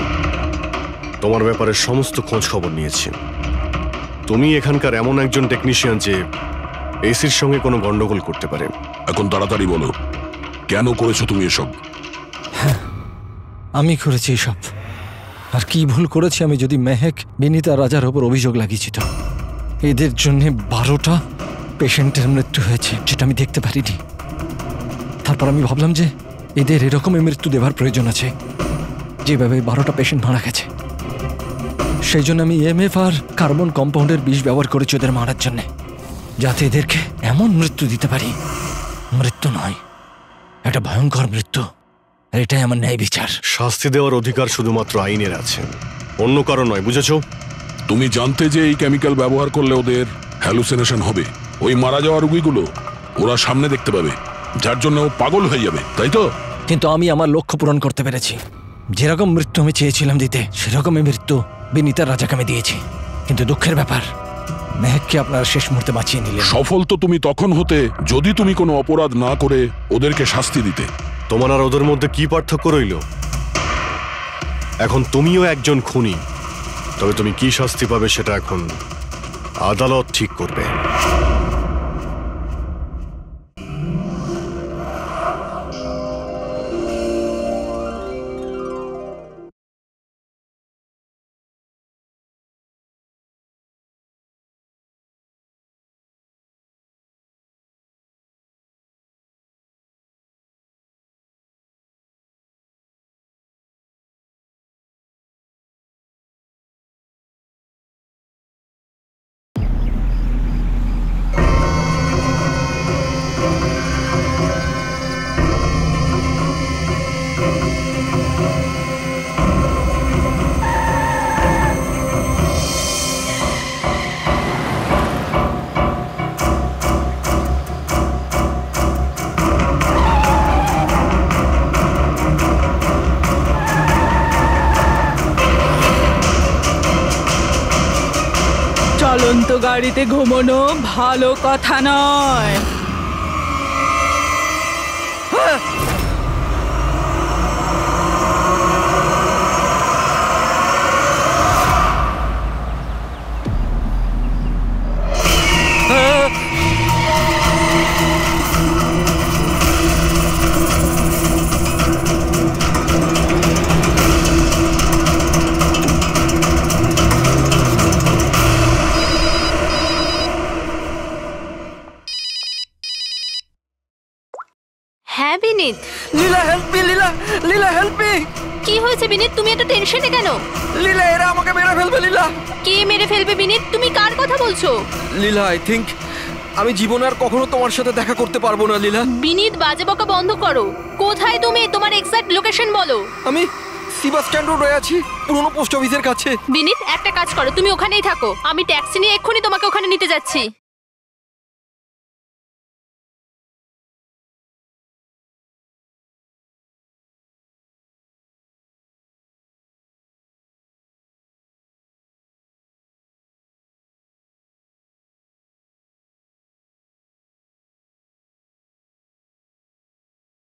তোমার ব্যাপারে সমস্ত খোঁজ খবর নিয়েছি। তুমি এখানকার এমন একজন টেকনিশিয়ান যে এসির সঙ্গে কোনো গন্ডগোল করতে পারে। এখন তাড়াতাড়ি বলো, কেন করেছো তুমি এসব? আমি করেছি এসব। আর কি ভুল করেছি আমি যদি মেহেক, বিনীতা, রাজার ওপর অভিযোগ লাগিয়েছি তো? এদের জন্য 12টা পেশেন্টের মৃত্যু হয়েছে, যেটা আমি দেখতে পারিনি। তারপর আমি ভাবলাম যে এদের এরকমই মৃত্যু দেওয়ার প্রয়োজন আছে, যেভাবে 12টা পেশেন্ট মারা গেছে। সেই জন্য আমি EMF আর কার্বন কম্পাউন্ডের বিষ ব্যবহার করেছি ওদের মারার জন্যে, যাতে এদেরকে এমন মৃত্যু দিতে পারি, মৃত্যু নয়, একটা ভয়ঙ্কর মৃত্যু। আর এটাই আমার ন্যায় বিচার। শাস্তি দেওয়ার অধিকার শুধুমাত্র আইনের আছে, অন্য কারণ নয়, বুঝেছো? তুমি জানতে যে এই কেমিক্যাল ব্যবহার করলে ওদের হ্যালুসিনেশন হবে, ওই মারা যাওয়া রোগীগুলো ওরা সামনে দেখতে পাবে, যার জন্য ও পাগল হয়ে যাবে, তাই তো? কিন্তু আমি আমার লক্ষ্য পূরণ করতে পেরেছি। যেরকম মৃত্যু আমি চেয়েছিলাম দিতে, সেরকমই মৃত্যু বিনীতার রাজাকে আমি দিয়েছি। কিন্তু দুঃখের ব্যাপার, মেহেককে আপনারা শেষ মুহূর্তে বাঁচিয়ে নিলেন। সফল তো তুমি তখন হতে যদি তুমি কোনো অপরাধ না করে ওদেরকে শাস্তি দিতে। তোমার আর ওদের মধ্যে কি পার্থক্য রইল? এখন তুমিও একজন খুনি, তবে তুমি কি শাস্তি পাবে সেটা এখন আদালত ঠিক করবে। চলন্ত গাড়িতে ঘুমানো ভালো কথা নয়। হ্যাঁ বিনীত। লীলা হেল্প মি, লীলা, লীলা হেল্প মি। কি হয়েছে বিনীত? তুমি এত টেনশনে কেন? লীলা, এরা আমাকে মেরে ফেলবে। লীলা, কে মেরে ফেলবে বিনীত? তুমি কার কথা বলছো? লীলা, আই থিঙ্ক আমি জীবনে আর কখনো তোমার সাথে দেখা করতে পারবো না। লীলা, বিনীত, বাজে বকা বন্ধ করো। কোথায় তুমি? তোমার এক্সাক্ট লোকেশন বলো। আমি সিবাস স্ট্যান্ড রোডে আছি, পুরনো পোস্ট অফিসের কাছে। বিনীত, একটা কাজ করো, তুমি ওখানেই থাকো, আমি ট্যাক্সি নিয়ে এক্ষুনি তোমাকে ওখানে নিতে যাচ্ছি।